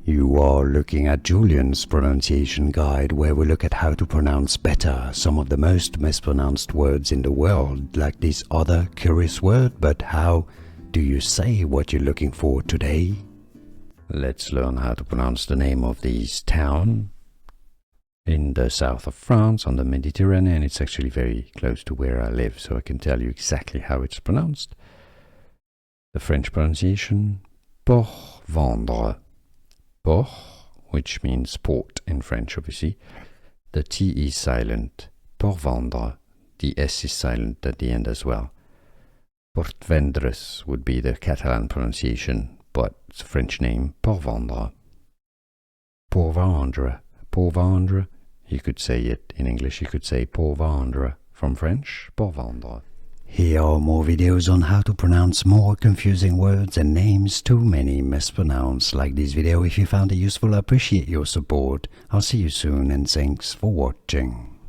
You are looking at Julian's pronunciation guide, where we look at how to pronounce better some of the most mispronounced words in the world, like this other curious word. But how do you say what you're looking for today? Let's learn how to pronounce the name of this town in the south of France on the Mediterranean. It's actually very close to where I live, so I can tell you exactly how it's pronounced. The French pronunciation, Port-Vendres. Port, which means port in French, obviously. The T is silent. Port-Vendres. The S is silent at the end as well. Port-Vendres would be the Catalan pronunciation, but it's a French name, Port-Vendres. Port-Vendres. Port-Vendres. You could say it in English, you could say Port-Vendres. From French, Port-Vendres. Here are more videos on how to pronounce more confusing words and names too many mispronounced. Like this video if you found it useful. I appreciate your support. I'll see you soon and thanks for watching.